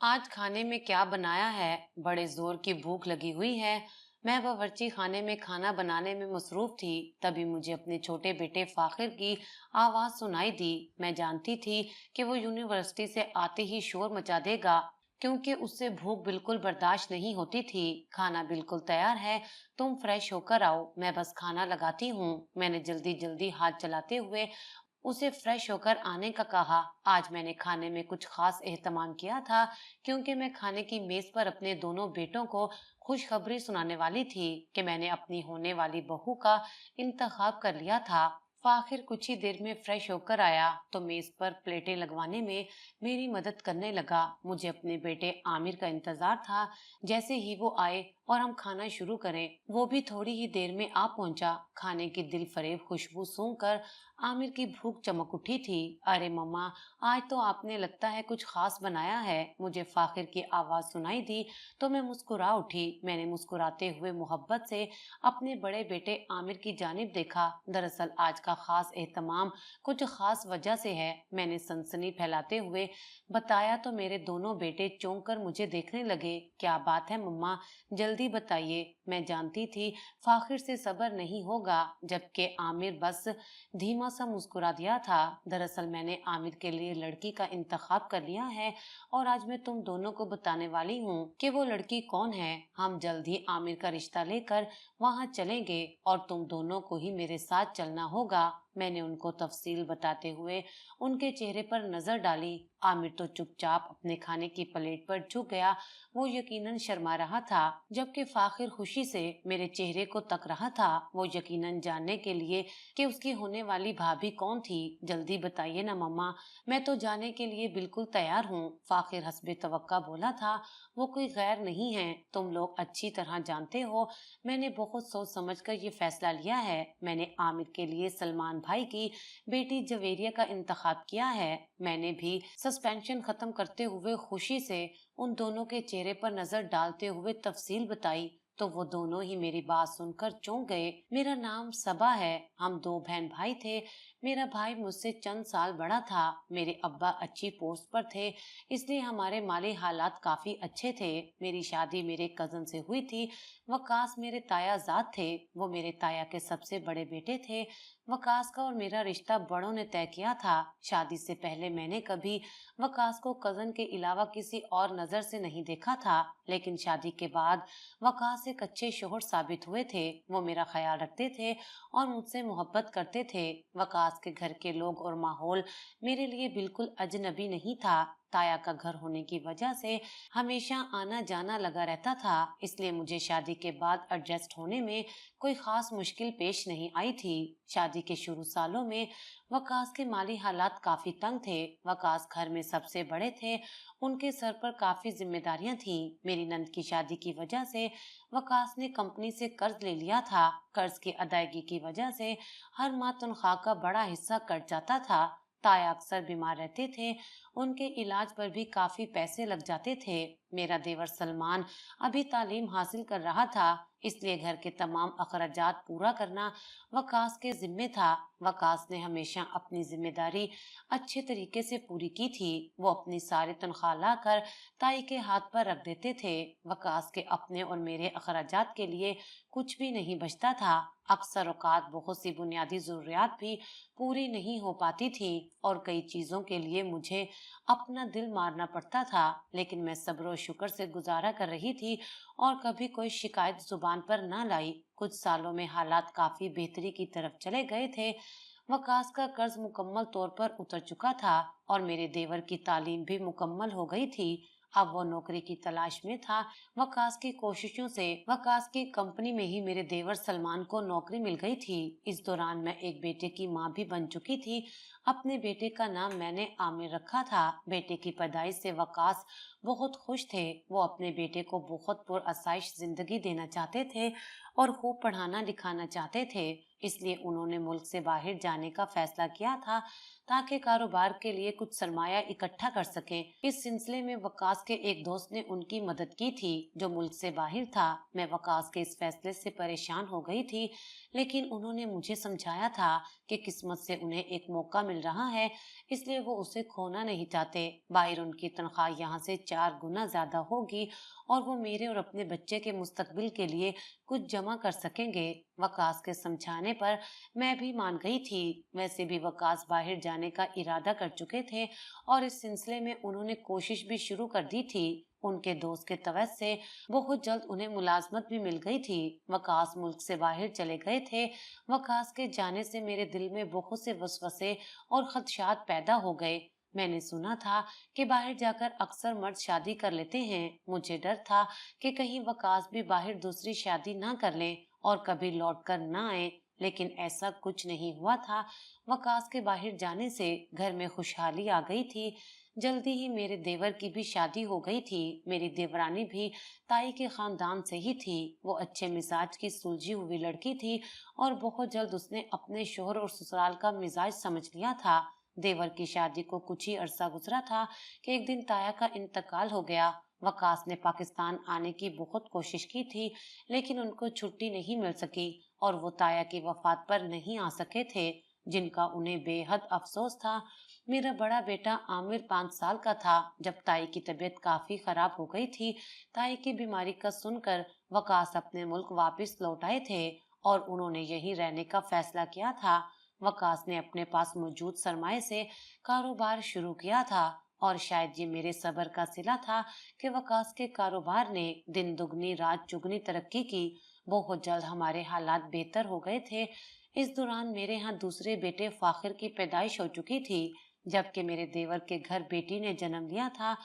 आज खाने में क्या बनाया है? बड़े जोर की भूख लगी हुई है। मैं बावर्ची खाने में खाना बनाने में मसरूफ थी। तभी मुझे अपने छोटे बेटे फाखिर की आवाज सुनाई दी। मैं जानती थी कि वो यूनिवर्सिटी से आते ही शोर मचा देगा, क्योंकि उससे भूख बिल्कुल बर्दाश्त नहीं होती थी। खाना बिल्कुल तैयार है, तुम फ्रेश होकर आओ, मैं बस खाना लगाती हूँ। मैंने जल्दी जल्दी हाथ चलाते हुए उसे फ्रेश होकर आने का कहा। आज मैंने खाने में कुछ खास एहतमाम किया था, क्योंकि मैं खाने की मेज पर अपने दोनों बेटों को खुशखबरी सुनाने वाली थी कि मैंने अपनी होने वाली बहू का इंतखाब कर लिया था। फाखिर कुछ ही देर में फ्रेश होकर आया तो मेज पर प्लेटें लगवाने में मेरी मदद करने लगा। मुझे अपने बेटे आमिर का इंतजार था। जैसे ही वो आए और हम खाना शुरू करें, वो भी थोड़ी ही देर में आ पहुंचा। खाने की दिल फरेब खुशबू सूंघकर आमिर की भूख चमक उठी थी। अरे मम्मा, आज तो आपने लगता है कुछ खास बनाया है। मुझे फाखिर की आवाज सुनाई दी तो मैं मुस्कुरा उठी। मैंने मुस्कुराते हुए मोहब्बत से अपने बड़े बेटे आमिर की जानिब देखा। दरअसल आज का खास एहतमाम कुछ खास वजह से है। मैंने सनसनी फैलाते हुए बताया तो मेरे दोनों बेटे चौंक कर मुझे देखने लगे। क्या बात है मम्मा, जल्दी बताइए। मैं जानती थी फाखिर से सब्र नहीं होगा, जबकि आमिर बस धीमा सा मुस्कुरा दिया था। दरअसल मैंने आमिर के लिए लड़की का इंतखाब कर लिया है और आज मैं तुम दोनों को बताने वाली हूँ कि वो लड़की कौन है। हम जल्द ही आमिर का रिश्ता लेकर वहाँ चलेंगे और तुम दोनों को ही मेरे साथ चलना होगा। मैंने उनको तफसील बताते हुए उनके चेहरे पर नजर डाली। आमिर तो चुपचाप अपने खाने की प्लेट पर झुक गया। वो यकीनन शर्मा रहा था, जबकि फाखिर खुशी से मेरे चेहरे को तक रहा था। वो यकीनन जानने के लिए कि उसकी होने वाली भाभी कौन थी। जल्दी बताइए ना मम्मा, मैं तो जाने के लिए बिल्कुल तैयार हूँ। फाखिर हस्बे तवक्का बोला था। वो कोई गैर नहीं है, तुम लोग अच्छी तरह जानते हो। मैंने बहुत सोच समझ कर ये फैसला लिया है। मैंने आमिर के लिए सलमान भाई की बेटी जवेरिया का इंतखाब किया है। मैंने भी सस्पेंशन खत्म करते हुए खुशी से उन दोनों के चेहरे पर नजर डालते हुए तफसील बताई तो वो दोनों ही मेरी बात सुनकर चौंक गए। मेरा नाम सबा है, हम दो बहन भाई थे। मेरा भाई मुझसे चंद साल बड़ा था। मेरे अब्बा अच्छी पोस्ट पर थे, इसलिए हमारे माली हालात काफी अच्छे थे। मेरी शादी मेरे कजन से हुई थी। वकास मेरे तायाजाद थे। वो मेरे ताया के सबसे बड़े बेटे थे। वकास का और मेरा रिश्ता बड़ों ने तय किया था। शादी से पहले मैंने कभी वकास को कजन के अलावा किसी और नजर से नहीं देखा था, लेकिन शादी के बाद वकास एक अच्छे शोहर साबित हुए थे। वो मेरा ख्याल रखते थे और मुझसे मोहब्बत करते थे। वकास के घर के लोग और माहौल मेरे लिए बिल्कुल अजनबी नहीं था। ताया का घर होने की वजह से हमेशा आना जाना लगा रहता था, इसलिए मुझे शादी के बाद एडजस्ट होने में कोई खास मुश्किल पेश नहीं आई थी। शादी के शुरू सालों में वकास के माली हालात काफी तंग थे। वकास घर में सबसे बड़े थे, उनके सर पर काफी जिम्मेदारियां थी। मेरी नंद की शादी की वजह से वकास ने कंपनी से कर्ज ले लिया था। कर्ज की अदायगी की वजह से हर माह तनख्वाह का बड़ा हिस्सा कट जाता था। ताया अक्सर बीमार रहते थे, उनके इलाज पर भी काफी पैसे लग जाते थे। मेरा देवर सलमान अभी तालीम हासिल कर रहा था, इसलिए घर के तमाम अखराजात पूरा करना वकास के जिम्मे था। वकास ने हमेशा अपनी जिम्मेदारी अच्छे तरीके से पूरी की थी। वो अपनी सारी तनख्वाह लाकर ताई के हाथ पर रख देते थे। वकास के अपने और मेरे अखराजात के लिए कुछ भी नहीं बचता था। अक्सर औकात बहुत सी बुनियादी जरूरियात भी पूरी नहीं हो पाती थी और कई चीजों के लिए मुझे अपना दिल मारना पड़ता था, लेकिन मैं सब्र और शुक्र से गुजारा कर रही थी और कभी कोई शिकायत जुबान पर न लाई। कुछ सालों में हालात काफी बेहतरी की तरफ चले गए थे। वकास का कर्ज मुकम्मल तौर पर उतर चुका था और मेरे देवर की तालीम भी मुकम्मल हो गई थी। अब वो नौकरी की तलाश में था। वकास की कोशिशों से वकास की कंपनी में ही मेरे देवर सलमान को नौकरी मिल गई थी। इस दौरान मैं एक बेटे की माँ भी बन चुकी थी। अपने बेटे का नाम मैंने आमिर रखा था। बेटे की पैदाइश से वकास बहुत खुश थे। वो अपने बेटे को बहुत पुरअसाइश जिंदगी देना चाहते थे और खूब पढ़ाना लिखाना चाहते थे, इसलिए उन्होंने मुल्क से बाहर जाने का फैसला किया था ताकि कारोबार के लिए कुछ सरमाया इकट्ठा कर सकें। इस सिलसिले में वकास के एक दोस्त ने उनकी मदद की थी जो मुल्क से बाहर था। मैं वकास के इस फैसले से परेशान हो गई थी, लेकिन उन्होंने मुझे समझाया था कि किस्मत से उन्हें एक मौका मिल रहा है। اس لیए وہ उसे खोना नहीं चाहते। बाहर उनकी तनख्वाह यहाँ से 4 गुना ज्यादा होगी और वो मेरे और अपने बच्चे के मुस्तकबिल के लिए कुछ जमा कर सकेंगे। वकास के समझाने पर मैं भी मान गई थी। वैसे भी वकास बाहर जाने का इरादा कर चुके थे और इस सिलसिले में उन्होंने कोशिश भी शुरू कर दी थी। उनके दोस्त के तवज्जो से बहुत जल्द उन्हें मुलाजमत भी मिल गई थी। वकास मुल्क से बाहर चले गए थे। वकास के जाने से मेरे दिल में बहुत से वसवसे और खदशात पैदा हो गए। मैंने सुना था कि बाहर जाकर अक्सर मर्द शादी कर लेते हैं। मुझे डर था कि कहीं वकास भी बाहर दूसरी शादी ना कर लें और कभी लौट कर ना आए, लेकिन ऐसा कुछ नहीं हुआ था। वकास के बाहर जाने से घर में खुशहाली आ गई थी। जल्दी ही मेरे देवर की भी शादी हो गई थी। मेरी देवरानी भी ताई के खानदान से ही थी। वो अच्छे मिजाज की सुलझी हुई लड़की थी और बहुत जल्द उसने अपने शोहर और ससुराल का मिजाज समझ लिया था। देवर की शादी को कुछ ही अरसा गुजरा था कि एक दिन ताया का इंतकाल हो गया। वकास ने पाकिस्तान आने की बहुत कोशिश की थी, लेकिन उनको छुट्टी नहीं मिल सकी और वो ताया की वफात पर नहीं आ सके थे, जिनका उन्हें बेहद अफसोस था। मेरा बड़ा बेटा आमिर 5 साल का था जब ताई की तबीयत काफी खराब हो गई थी। ताई की बीमारी का सुनकर वकास अपने मुल्क वापस लौट आए थे और उन्होंने यहीं रहने का फैसला किया था। वकास ने अपने पास मौजूद सरमाए से कारोबार शुरू किया था और शायद ये मेरे सब्र का सिला था कि वकास के कारोबार ने दिन दुगनी रात चुगनी तरक्की की। बहुत जल्द हमारे हालात बेहतर हो गए थे। इस दौरान मेरे यहाँ दूसरे बेटे फाखिर की पैदाइश हो चुकी थी, जबकि मेरे देवर के घर बेटी ने जन्म लिया था,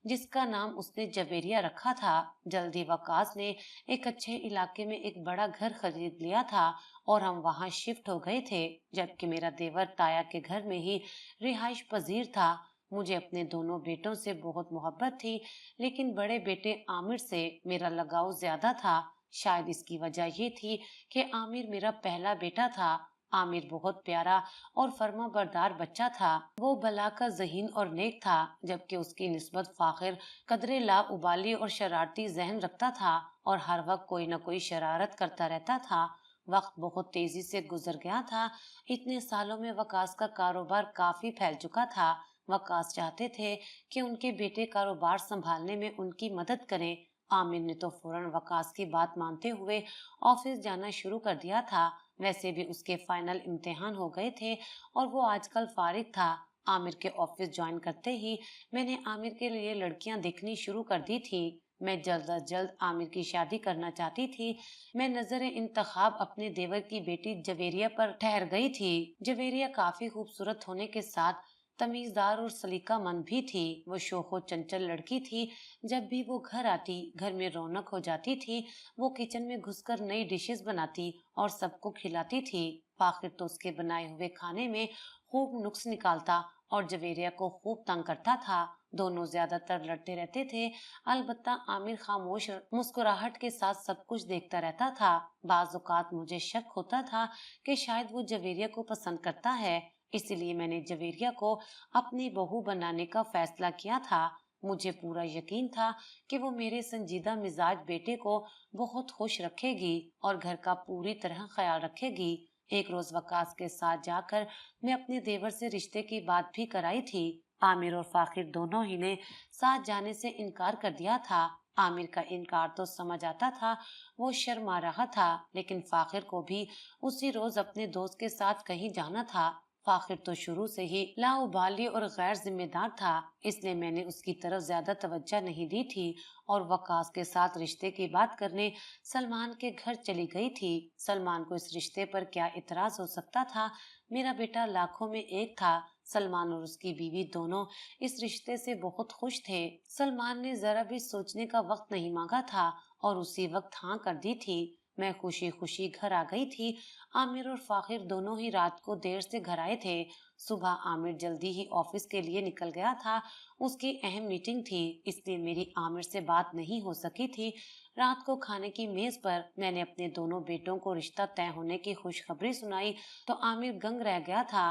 जिसका नाम उसने जवेरिया रखा था। जल्दी वकास ने एक अच्छे इलाके में एक बड़ा घर खरीद लिया था और हम वहां शिफ्ट हो गए थे, जबकि मेरा देवर ताया के घर में ही रिहाइश पजीर था। मुझे अपने दोनों बेटों से बहुत मोहब्बत थी, लेकिन बड़े बेटे आमिर से मेरा लगाव ज्यादा था। शायद इसकी वजह ये थी कि आमिर मेरा पहला बेटा था। आमिर बहुत प्यारा और फर्माबरदार बच्चा था। वो भला का ज़हीन और नेक था, जबकि उसकी निस्बत फाखिर कदरे ला उबाली और शरारती जहन रखता था और हर वक्त कोई न कोई शरारत करता रहता था। वक्त बहुत तेजी से गुजर गया था। इतने सालों में वकास का कारोबार काफी फैल चुका था। वकास चाहते थे कि उनके बेटे कारोबार संभालने में उनकी मदद करें। आमिर ने तो फौरन वकास की बात मानते हुए ऑफिस जाना शुरू कर दिया था। वैसे भी उसके फाइनल इम्तिहान हो गए थे और वो आजकल फारिग था। आमिर के ऑफिस ज्वाइन करते ही मैंने आमिर के लिए लड़कियां देखनी शुरू कर दी थी। मैं जल्द अज जल्द आमिर की शादी करना चाहती थी। मैं नजर इंतखाब अपने देवर की बेटी जवेरिया पर ठहर गई थी। जवेरिया काफी खूबसूरत होने के साथ तमीजदार और सलीकामंद भी थी। वो शोखो चंचल लड़की थी। जब भी वो घर आती घर में रौनक हो जाती थी। वो किचन में घुसकर नई डिशेस बनाती और सबको खिलाती थी। फाखिर तो उसके बनाए हुए खाने में खूब नुक्स निकालता और जवेरिया को खूब तंग करता था। दोनों ज्यादातर लड़ते रहते थे। अलबत्ता आमिर खामोश मुस्कुराहट के साथ सब कुछ देखता रहता था। बाज औकात मुझे शक होता था कि शायद वो जवेरिया को पसंद करता है, इसलिए मैंने जवेरिया को अपनी बहू बनाने का फैसला किया था। मुझे पूरा यकीन था कि वो मेरे संजीदा मिजाज बेटे को बहुत खुश रखेगी और घर का पूरी तरह ख्याल रखेगी। एक रोज वकास के साथ जाकर मैं अपने देवर से रिश्ते की बात भी कराई थी। आमिर और फाखिर दोनों ही ने साथ जाने से इनकार कर दिया था। आमिर का इनकार तो समझ आता था, वो शर्मा रहा था, लेकिन फाखिर को भी उसी रोज अपने दोस्त के साथ कहीं जाना था। फाखिर तो शुरू से ही लाउबाली और गैर जिम्मेदार था, इसलिए मैंने उसकी तरफ ज्यादा तवज्जो नहीं दी थी और वकास के साथ रिश्ते की बात करने सलमान के घर चली गई थी। सलमान को इस रिश्ते पर क्या इतराज हो सकता था। मेरा बेटा लाखों में एक था। सलमान और उसकी बीवी दोनों इस रिश्ते से बहुत खुश थे। सलमान ने जरा भी सोचने का वक्त नहीं मांगा था और उसी वक्त हाँ कर दी थी। मैं खुशी खुशी घर आ गई थी। आमिर और फाखिर दोनों ही रात को देर से घर आए थे। सुबह आमिर जल्दी ही ऑफिस के लिए निकल गया था। उसकी अहम मीटिंग थी, इसलिए मेरी आमिर से बात नहीं हो सकी थी। रात को खाने की मेज पर मैंने अपने दोनों बेटों को रिश्ता तय होने की खुशखबरी सुनाई तो आमिर दंग रह गया था।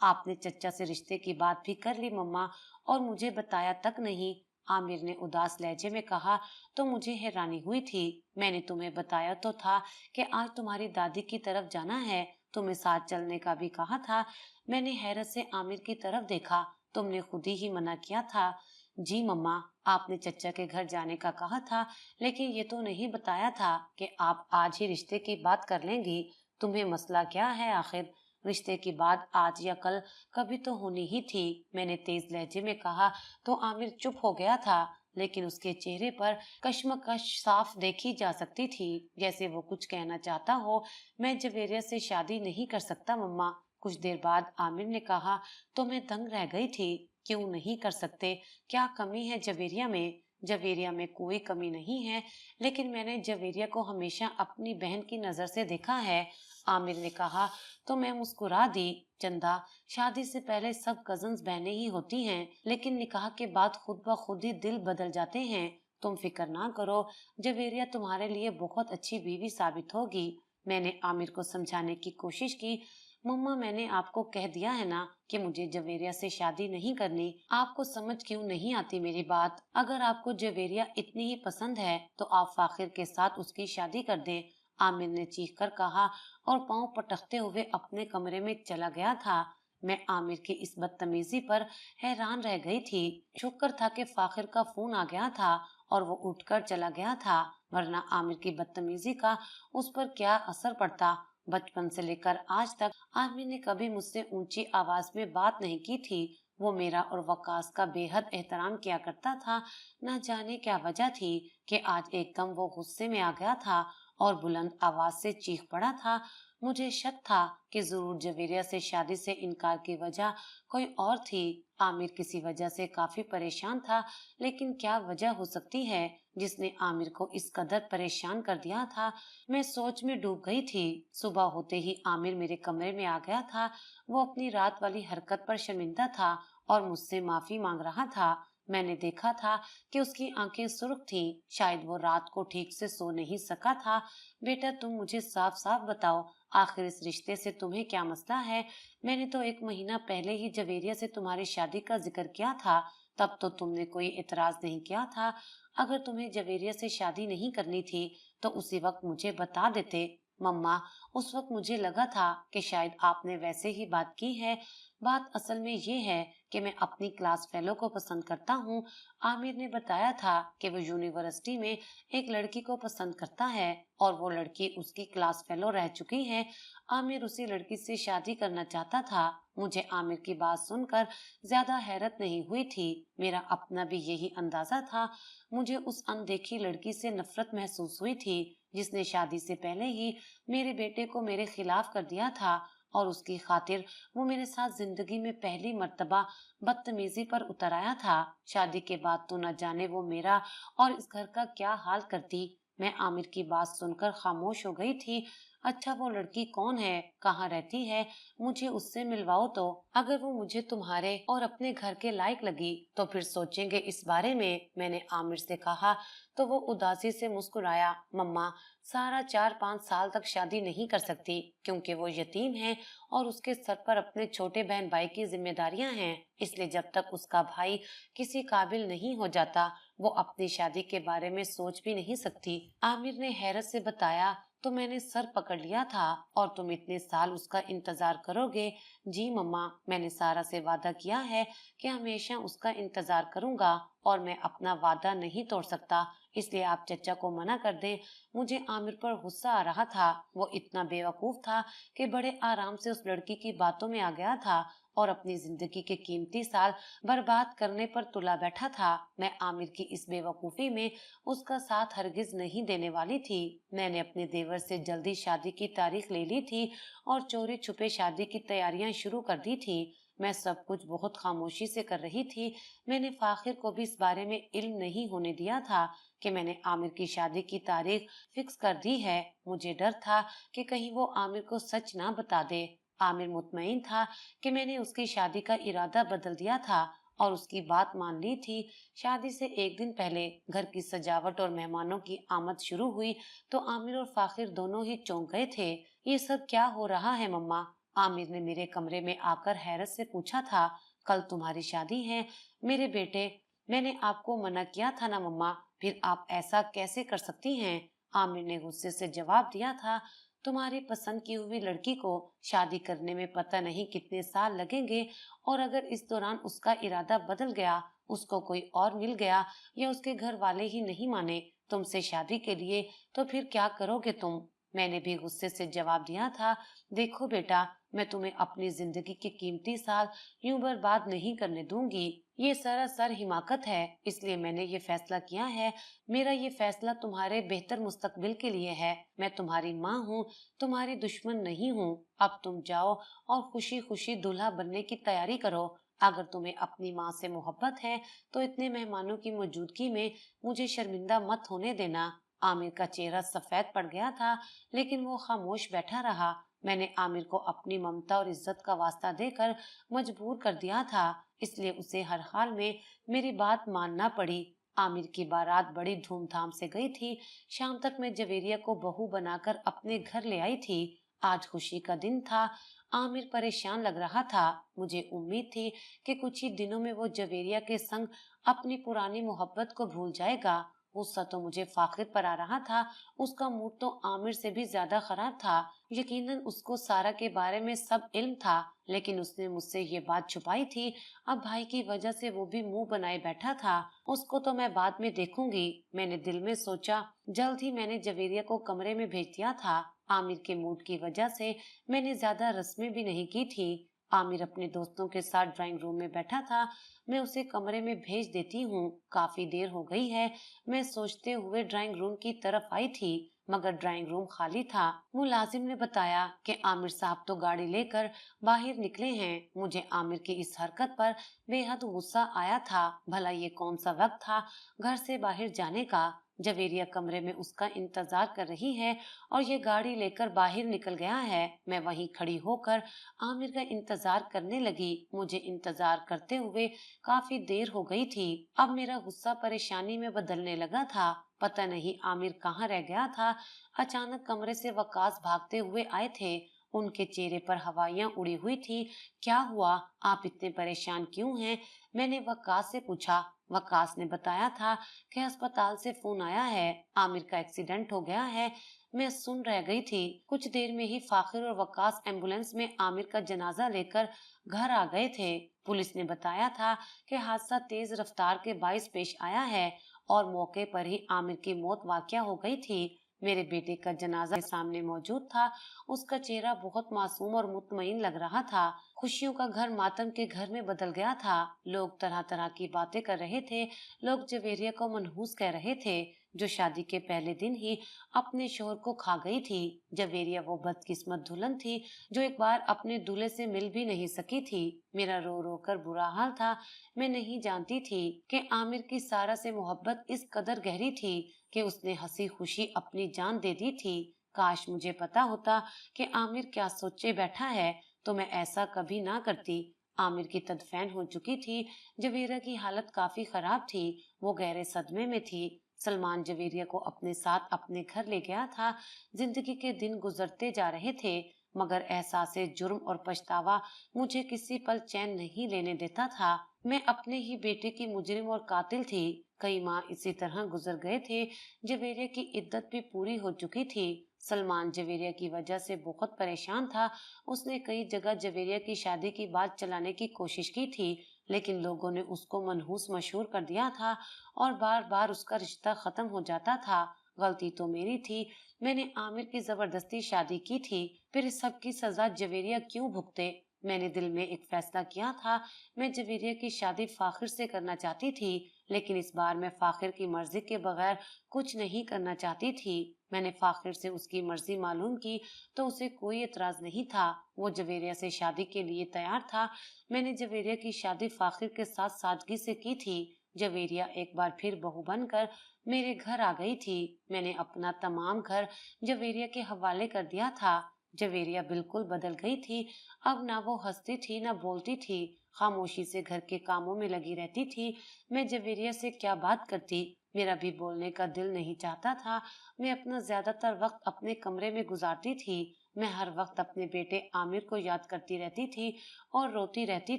आपने चचा से रिश्ते की बात भी कर ली मम्मा, और मुझे बताया तक नहीं, आमिर ने उदास लहजे में कहा। तो मुझे हैरानी हुई थी। मैंने तुम्हें बताया तो था कि आज तुम्हारी दादी की तरफ जाना है, तुम्हें साथ चलने का भी कहा था। मैंने हैरत से आमिर की तरफ देखा। तुमने खुद ही मना किया था। जी मम्मा, आपने चचा के घर जाने का कहा था, लेकिन ये तो नहीं बताया था कि आप आज ही रिश्ते की बात कर लेंगी। तुम्हें मसला क्या है आखिर? रिश्ते की बात आज या कल कभी तो होनी ही थी, मैंने तेज लहजे में कहा। तो आमिर चुप हो गया था, लेकिन उसके चेहरे पर कश्मकश साफ देखी जा सकती थी, जैसे वो कुछ कहना चाहता हो। मैं जवेरिया से शादी नहीं कर सकता मम्मा। कुछ देर बाद आमिर ने कहा। तो मैं दंग रह गई थी। क्यों नहीं कर सकते? क्या कमी है जवेरिया में? जवेरिया में कोई कमी नहीं है, लेकिन मैंने जवेरिया को हमेशा अपनी बहन की नजर से देखा है, आमिर ने कहा। तो मैं मुस्कुरा दी। चंदा, शादी से पहले सब कजन्स बहनें ही होती हैं, लेकिन निकाह के बाद खुद ब खुद ही दिल बदल जाते हैं। तुम फिक्र ना करो, जवेरिया तुम्हारे लिए बहुत अच्छी बीवी साबित होगी। मैंने आमिर को समझाने की कोशिश की। मम्मा, मैंने आपको कह दिया है ना कि मुझे जवेरिया से शादी नहीं करनी। आपको समझ क्यों नहीं आती मेरी बात? अगर आपको जवेरिया इतनी ही पसंद है तो आप फाखिर के साथ उसकी शादी कर दें, आमिर ने चीख कर कहा और पांव पटकते हुए अपने कमरे में चला गया था। मैं आमिर की इस बदतमीजी पर हैरान रह गई थी। शुक्र था कि फाखिर का फोन आ गया था और वो उठकर चला गया था, वरना आमिर की बदतमीजी का उस पर क्या असर पड़ता। बचपन से लेकर आज तक आमिर ने कभी मुझसे ऊंची आवाज में बात नहीं की थी। वो मेरा और वकास का बेहद एहतराम किया करता था। न जाने क्या वजह थी कि आज एकदम वो गुस्से में आ गया था और बुलंद आवाज से चीख पड़ा था। मुझे शक था कि जरूर जवेरिया से शादी से इनकार की वजह कोई और थी। आमिर किसी वजह से काफी परेशान था, लेकिन क्या वजह हो सकती है जिसने आमिर को इस कदर परेशान कर दिया था? मैं सोच में डूब गई थी। सुबह होते ही आमिर मेरे कमरे में आ गया था। वो अपनी रात वाली हरकत पर शर्मिंदा था और मुझसे माफी मांग रहा था। मैंने देखा था कि उसकी आंखें सुर्ख थीं। शायद वो रात को ठीक से सो नहीं सका था। बेटा, तुम मुझे साफ साफ बताओ, आखिर इस रिश्ते से तुम्हें क्या मसला है? मैंने तो 1 महीना पहले ही जवेरिया से तुम्हारी शादी का जिक्र किया था, तब तो तुमने कोई एतराज नहीं किया था। अगर तुम्हें जवेरिया से शादी नहीं करनी थी तो उसी वक्त मुझे बता देते। मम्मा, उस वक्त मुझे लगा था कि शायद आपने वैसे ही बात की है। बात असल में ये है कि मैं अपनी क्लास फेलो को पसंद करता हूँ। आमिर ने बताया था कि वो यूनिवर्सिटी में एक लड़की को पसंद करता है और वो लड़की उसकी क्लास फेलो रह चुकी है। आमिर उसी लड़की से शादी करना चाहता था। मुझे आमिर की बात सुनकर ज्यादा हैरत नहीं हुई थी। मेरा अपना भी यही अंदाजा था। मुझे उस अनदेखी लड़की से नफरत महसूस हुई थी, जिसने शादी से पहले ही मेरे बेटे को मेरे खिलाफ कर दिया था और उसकी खातिर वो मेरे साथ जिंदगी में पहली मर्तबा बदतमीजी पर उतर आया था। शादी के बाद तो न जाने वो मेरा और इस घर का क्या हाल करती। मैं आमिर की बात सुनकर खामोश हो गई थी। अच्छा, वो लड़की कौन है? कहाँ रहती है? मुझे उससे मिलवाओ तो। अगर वो मुझे तुम्हारे और अपने घर के लायक लगी तो फिर सोचेंगे इस बारे में, मैंने आमिर से कहा। तो वो उदासी से मुस्कुराया। मम्मा, सारा 4-5 साल तक शादी नहीं कर सकती क्योंकि वो यतीम है और उसके सर पर अपने छोटे बहन भाई की जिम्मेदारियां हैं। इसलिए जब तक उसका भाई किसी काबिल नहीं हो जाता वो अपनी शादी के बारे में सोच भी नहीं सकती। आमिर ने हैरत से बताया। तो मैंने सर पकड़ लिया था और तुम इतने साल उसका इंतजार करोगे? जी मम्मा, मैंने सारा से वादा किया है कि हमेशा उसका इंतजार करूंगा और मैं अपना वादा नहीं तोड़ सकता, इसलिए आप चचा को मना कर दें। मुझे आमिर पर गुस्सा आ रहा था। वो इतना बेवकूफ था कि बड़े आराम से उस लड़की की बातों में आ गया था और अपनी जिंदगी के कीमती साल बर्बाद करने पर तुला बैठा था। मैं आमिर की इस बेवकूफी में उसका साथ हरगिज नहीं देने वाली थी। मैंने अपने देवर से जल्दी शादी की तारीख ले ली थी और चोरी छुपे शादी की तैयारियां शुरू कर दी थी। मैं सब कुछ बहुत खामोशी से कर रही थी। मैंने फाखिर को भी इस बारे में इल्म नहीं होने दिया था कि मैंने आमिर की शादी की तारीख फिक्स कर दी है। मुझे डर था कि कहीं वो आमिर को सच ना बता दे। आमिर मुतमईन था कि मैंने उसकी शादी का इरादा बदल दिया था और उसकी बात मान ली थी। शादी से एक दिन पहले घर की सजावट और मेहमानों की आमद शुरू हुई तो आमिर और फाखिर दोनों ही चौंक गए थे। ये सब क्या हो रहा है मम्मा? आमिर ने मेरे कमरे में आकर हैरत से पूछा था। कल तुम्हारी शादी है मेरे बेटे। मैंने आपको मना किया था ना मम्मा, फिर आप ऐसा कैसे कर सकती हैं? आमिर ने गुस्से से जवाब दिया था। तुम्हारी पसंद की हुई लड़की को शादी करने में पता नहीं कितने साल लगेंगे, और अगर इस दौरान उसका इरादा बदल गया, उसको कोई और मिल गया, या उसके घर वाले ही नहीं माने तुमसे शादी के लिए, तो फिर क्या करोगे तुम? मैंने भी गुस्से से जवाब दिया था, देखो बेटा, मैं तुम्हें अपनी जिंदगी के कीमती साल यूं बर्बाद नहीं करने दूंगी। ये सरासर हिमाकत है, इसलिए मैंने ये फैसला किया है। मेरा ये फैसला तुम्हारे बेहतर मुस्तकबिल के लिए है। मैं तुम्हारी माँ हूँ, तुम्हारी दुश्मन नहीं हूँ। अब तुम जाओ और खुशी खुशी दूल्हा बनने की तैयारी करो। अगर तुम्हें अपनी माँ से मोहब्बत है तो इतने मेहमानों की मौजूदगी में मुझे शर्मिंदा मत होने देना। आमिर का चेहरा सफेद पड़ गया था, लेकिन वो खामोश बैठा रहा। मैंने आमिर को अपनी ममता और इज्जत का वास्ता देकर मजबूर कर दिया था, इसलिए उसे हर हाल में मेरी बात मानना पड़ी। आमिर की बारात बड़ी धूमधाम से गई थी। शाम तक मैं जवेरिया को बहू बनाकर अपने घर ले आई थी। आज खुशी का दिन था। आमिर परेशान लग रहा था। मुझे उम्मीद थी कि कुछ ही दिनों में वो जवेरिया के संग अपनी पुरानी मोहब्बत को भूल जाएगा। गुस्सा तो मुझे फाखिर पर आ रहा था। उसका मूड तो आमिर से भी ज्यादा खराब था। यकीनन उसको सारा के बारे में सब इल्म था, लेकिन उसने मुझसे ये बात छुपाई थी। अब भाई की वजह से वो भी मुंह बनाए बैठा था। उसको तो मैं बाद में देखूंगी, मैंने दिल में सोचा। जल्द ही मैंने जवेरिया को कमरे में भेज दिया था। आमिर के मूड की वजह से मैंने ज्यादा रस्में भी नहीं की थी। आमिर अपने दोस्तों के साथ ड्राइंग रूम में बैठा था। मैं उसे कमरे में भेज देती हूँ, काफी देर हो गई है, मैं सोचते हुए ड्राइंग रूम की तरफ आई थी, मगर ड्राइंग रूम खाली था। मुलाजिम ने बताया कि आमिर साहब तो गाड़ी लेकर बाहर निकले हैं। मुझे आमिर की इस हरकत पर बेहद गुस्सा आया था। भला ये कौन सा वक्त था घर से बाहर जाने का? जवेरिया कमरे में उसका इंतजार कर रही है और ये गाड़ी लेकर बाहर निकल गया है। मैं वहीं खड़ी होकर आमिर का इंतजार करने लगी। मुझे इंतजार करते हुए काफी देर हो गई थी। अब मेरा गुस्सा परेशानी में बदलने लगा था। पता नहीं आमिर कहाँ रह गया था। अचानक कमरे से वकास भागते हुए आए थे। उनके चेहरे पर हवाइयां उड़ी हुई थी। क्या हुआ? आप इतने परेशान क्यों हैं? मैंने वकास से पूछा। वकास ने बताया था कि अस्पताल से फोन आया है, आमिर का एक्सीडेंट हो गया है। मैं सुन रह गई थी। कुछ देर में ही फाखिर और वकास एम्बुलेंस में आमिर का जनाजा लेकर घर आ गए थे। पुलिस ने बताया था कि हादसा तेज रफ्तार के बाइस पेश आया है और मौके पर ही आमिर की मौत वाक़या हो गई थी। मेरे बेटे का जनाजा सामने मौजूद था। उसका चेहरा बहुत मासूम और मुतमईन लग रहा था। खुशियों का घर मातम के घर में बदल गया था। लोग तरह तरह की बातें कर रहे थे। लोग जवेरिया को मनहूस कह रहे थे, जो शादी के पहले दिन ही अपने शोहर को खा गई थी। जवेरिया वो बदकिस्मत दुल्हन थी जो एक बार अपने दूल्हे से मिल भी नहीं सकी थी। मेरा रो रो कर बुरा हाल था। मैं नहीं जानती थी कि आमिर की सारा से मोहब्बत इस कदर गहरी थी कि उसने हंसी खुशी अपनी जान दे दी थी। काश मुझे पता होता कि आमिर क्या सोचे बैठा है, तो मैं ऐसा कभी ना करती। आमिर की तदफीन हो चुकी थी। जवेरिया की हालत काफी खराब थी। वो गहरे सदमे में थी। सलमान जवेरिया को अपने साथ अपने घर ले गया था। जिंदगी के दिन गुजरते जा रहे थे, मगर एहसास जुर्म और पछतावा मुझे किसी पल चैन नहीं लेने देता था। मैं अपने ही बेटे की मुजरिम और कातिल थी। कई माह इसी तरह गुजर गए थे। जवेरिया की इद्दत भी पूरी हो चुकी थी। सलमान जवेरिया की वजह से बहुत परेशान था। उसने कई जगह जवेरिया की शादी की बात चलाने की कोशिश की थी, लेकिन लोगों ने उसको मनहूस मशहूर कर दिया था और बार बार उसका रिश्ता खत्म हो जाता था। गलती तो मेरी थी। मैंने आमिर की जबरदस्ती शादी की थी। फिर इस सब की सजा जवेरिया क्यों भुगते? मैंने दिल में एक फैसला किया था। मैं जवेरिया की शादी फाखिर से करना चाहती थी, लेकिन इस बार मैं फाखिर की मर्जी के बगैर कुछ नहीं करना चाहती थी। मैंने फाखिर से उसकी मर्जी मालूम की तो उसे कोई एतराज नहीं था। वो जवेरिया से शादी के लिए तैयार था। मैंने जवेरिया की शादी फाखिर के साथ सादगी से की थी। जवेरिया एक बार फिर बहू बनकर मेरे घर आ गई थी। मैंने अपना तमाम घर जवेरिया के हवाले कर दिया था। जवेरिया बिल्कुल बदल गई थी। अब ना वो हंसती थी, ना बोलती थी। खामोशी से घर के कामों में लगी रहती थी। मैं जवेरिया से क्या बात करती? मेरा भी बोलने का दिल नहीं चाहता था। मैं अपना ज्यादातर वक्त अपने कमरे में गुजारती थी। मैं हर वक्त अपने बेटे आमिर को याद करती रहती थी और रोती रहती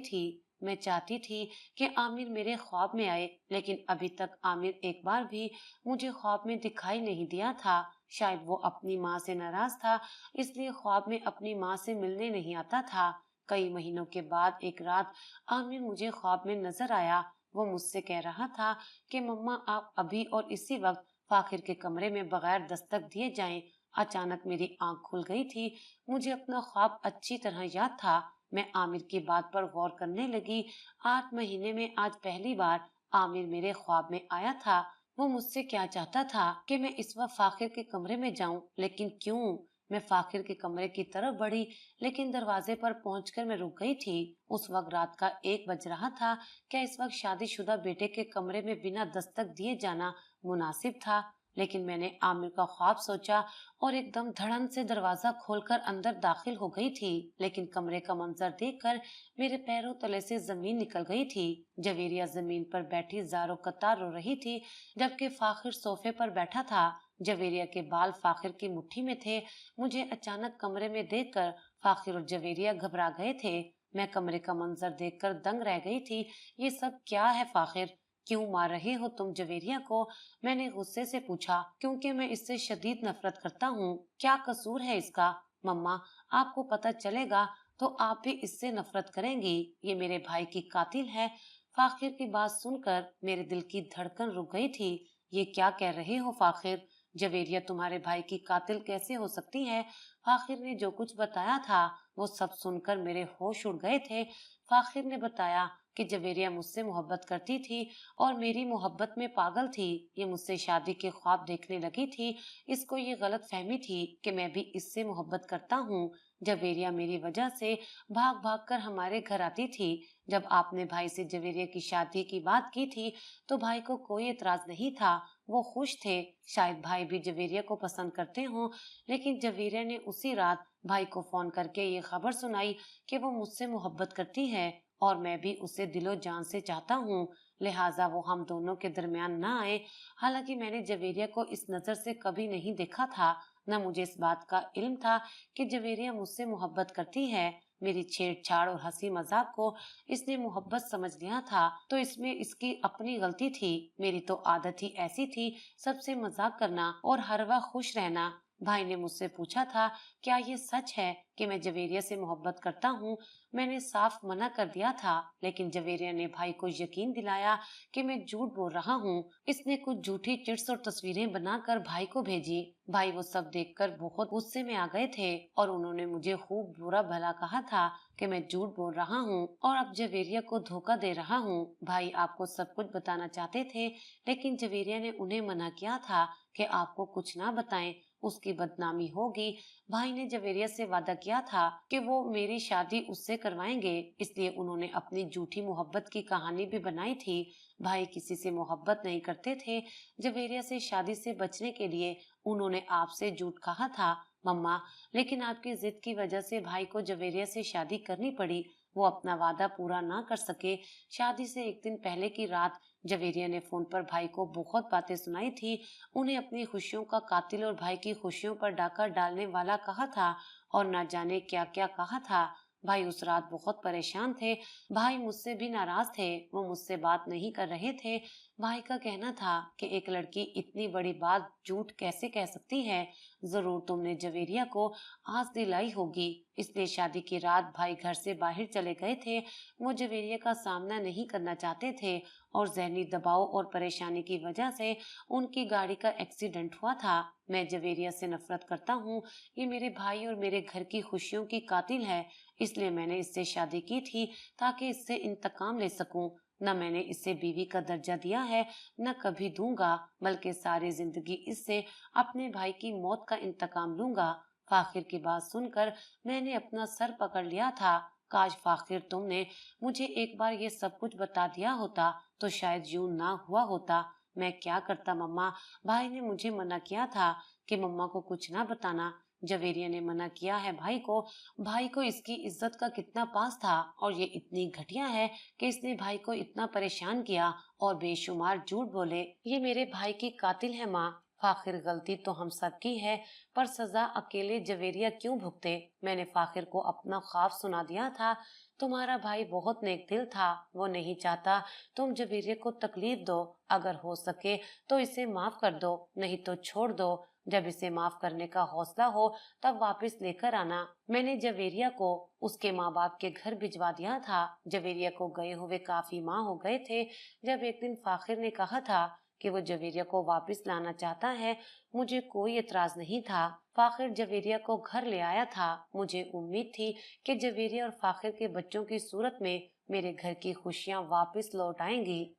थी। मैं चाहती थी कि आमिर मेरे ख्वाब में आए, लेकिन अभी तक आमिर एक बार भी मुझे ख्वाब में दिखाई नहीं दिया था। शायद वो अपनी माँ से नाराज था, इसलिए ख्वाब में अपनी माँ से मिलने नहीं आता था। कई महीनों के बाद एक रात आमिर मुझे ख्वाब में नजर आया। वो मुझसे कह रहा था कि मम्मा, आप अभी और इसी वक्त फाखिर के कमरे में बगैर दस्तक दिए जाएं। अचानक मेरी आंख खुल गई थी। मुझे अपना ख्वाब अच्छी तरह याद था। मैं आमिर की बात पर गौर करने लगी। 8 महीने में आज पहली बार आमिर मेरे ख्वाब में आया था। वो मुझसे क्या चाहता था कि मैं इस वक्त फाखिर के कमरे में जाऊं, लेकिन क्यों? मैं फाखिर के कमरे की तरफ बढ़ी, लेकिन दरवाजे पर पहुंचकर मैं रुक गई थी। उस वक्त रात का 1 बज रहा था। क्या इस वक्त शादीशुदा बेटे के कमरे में बिना दस्तक दिए जाना मुनासिब था? लेकिन मैंने आमिर का ख्वाब सोचा और एकदम धड़न से दरवाजा खोलकर अंदर दाखिल हो गई थी। लेकिन कमरे का मंजर देखकर मेरे पैरों तले से जमीन निकल गई थी। जवेरिया जमीन पर बैठी जारो कतार रो रही थी, जबकि फाखिर सोफे पर बैठा था। जवेरिया के बाल फाखिर की मुट्ठी में थे। मुझे अचानक कमरे में देखकर फाखिर और जवेरिया घबरा गए थे। मैं कमरे का मंजर देखकर दंग रह गई थी। ये सब क्या है फाखिर? क्यों मार रहे हो तुम जवेरिया को? मैंने गुस्से से पूछा, क्योंकि मैं इससे शदीद नफरत करता हूँ। क्या कसूर है इसका? मम्मा, आपको पता चलेगा तो आप भी इससे नफरत करेंगी। ये मेरे भाई की कातिल है। फाखिर की बात सुनकर मेरे दिल की धड़कन रुक गई थी। ये क्या कह रहे हो फाखिर? जवेरिया तुम्हारे भाई की कातिल कैसे हो सकती है? फाखिर ने जो कुछ बताया था वो सब सुनकर मेरे होश उड़ गए थे। फाखिर ने बताया कि जवेरिया मुझसे मोहब्बत करती थी और मेरी मोहब्बत में पागल थी। ये मुझसे शादी के ख्वाब देखने लगी थी। इसको ये गलत फहमी थी कि मैं भी इससे मोहब्बत करता हूँ। जवेरिया मेरी वजह से भाग भाग कर हमारे घर आती थी। जब आपने भाई से जवेरिया की शादी की बात की थी तो भाई को कोई एतराज नहीं था। वो खुश थे। शायद भाई भी जवेरिया को पसंद करते हों, लेकिन जवेरिया ने उसी रात भाई को फोन करके ये खबर सुनाई कि वो मुझसे मोहब्बत करती है और मैं भी उसे दिलो जान से चाहता हूँ। लिहाजा वो हम दोनों के दरमियान ना आए। हालांकि मैंने जवेरिया को इस नजर से कभी नहीं देखा था, न मुझे इस बात का इल्म था कि जवेरिया मुझसे मोहब्बत करती है। मेरी छेड़छाड़ और हंसी मजाक को इसने मोहब्बत समझ लिया था, तो इसमें इसकी अपनी गलती थी। मेरी तो आदत ही ऐसी थी, सबसे मजाक करना और हर वक्त खुश रहना। भाई ने मुझसे पूछा था, क्या ये सच है कि मैं जवेरिया से मोहब्बत करता हूँ? मैंने साफ मना कर दिया था, लेकिन जवेरिया ने भाई को यकीन दिलाया कि मैं झूठ बोल रहा हूँ। इसने कुछ झूठी चिट्स और तस्वीरें बनाकर भाई को भेजी। भाई वो सब देखकर बहुत गुस्से में आ गए थे और उन्होंने मुझे खूब बुरा भला कहा था कि मैं झूठ बोल रहा हूँ और अब जवेरिया को धोखा दे रहा हूँ। भाई आपको सब कुछ बताना चाहते थे, लेकिन जवेरिया ने उन्हें मना किया था कि आपको कुछ ना बताएं, उसकी बदनामी होगी। भाई ने जवेरिया से वादा किया था कि वो मेरी शादी उससे करवाएंगे, इसलिए उन्होंने अपनी झूठी मोहब्बत की कहानी भी बनाई थी। भाई किसी से मोहब्बत नहीं करते थे। जवेरिया से शादी से बचने के लिए उन्होंने आपसे झूठ कहा था मम्मा, लेकिन आपकी जिद की वजह से भाई को जवेरिया से शादी करनी पड़ी। वो अपना वादा पूरा ना कर सके। शादी से एक दिन पहले की रात जवेरिया ने फोन पर भाई को बहुत बातें सुनाई थी। उन्हें अपनी खुशियों का कातिल और भाई की खुशियों पर डाका डालने वाला कहा था और न जाने क्या क्या कहा था। भाई उस रात बहुत परेशान थे। भाई मुझसे भी नाराज थे। वो मुझसे बात नहीं कर रहे थे। भाई का कहना था कि एक लड़की इतनी बड़ी बात झूठ कैसे कह सकती है? जरूर तुमने जवेरिया को आस दिलाई होगी, इसलिए शादी की रात भाई घर से बाहर चले गए थे। वो जवेरिया का सामना नहीं करना चाहते थे और जहनी दबाव और परेशानी की वजह से उनकी गाड़ी का एक्सीडेंट हुआ था। मैं जवेरिया से नफरत करता हूँ। ये मेरे भाई और मेरे घर की खुशियों की कातिल है, इसलिए मैंने इससे शादी की थी ताकि इससे इंतकाम ले सकूं। न मैंने इसे बीवी का दर्जा दिया है, न कभी दूंगा, बल्कि सारी जिंदगी इससे अपने भाई की मौत का इंतकाम लूंगा। फाखिर की बात सुनकर मैंने अपना सर पकड़ लिया था। काश फाखिर तुमने मुझे एक बार ये सब कुछ बता दिया होता तो शायद यूं ना हुआ होता। मैं क्या करता मम्मा? भाई ने मुझे मना किया था कि मम्मा को कुछ ना बताना। जवेरिया ने मना किया है भाई को। भाई को इसकी इज्जत का कितना पास था और ये इतनी घटिया है कि इसने भाई को इतना परेशान किया और बेशुमार झूठ बोले। ये मेरे भाई की कातिल है माँ। फाखिर गलती तो हम सब की है, पर सजा अकेले जवेरिया क्यों भुगते? मैंने फाखिर को अपना ख्वाब सुना दिया था तुम्हारा भाई बहुत नेक दिल था, वो नहीं चाहता तुम जवेरिया को तकलीफ दो। अगर हो सके तो इसे माफ कर दो, नहीं तो छोड़ दो। जब इसे माफ करने का हौसला हो तब वापस लेकर आना। मैंने जवेरिया को उसके माँ बाप के घर भिजवा दिया था। जवेरिया को गए हुए काफी माह हो गए थे। जब एक दिन फाखिर ने कहा था कि वो जवेरिया को वापस लाना चाहता है, मुझे कोई एतराज नहीं था। फाखिर जवेरिया को घर ले आया था। मुझे उम्मीद थी कि जवेरिया और फाखिर के बच्चों की सूरत में मेरे घर की खुशियां वापस लौट आएंगी।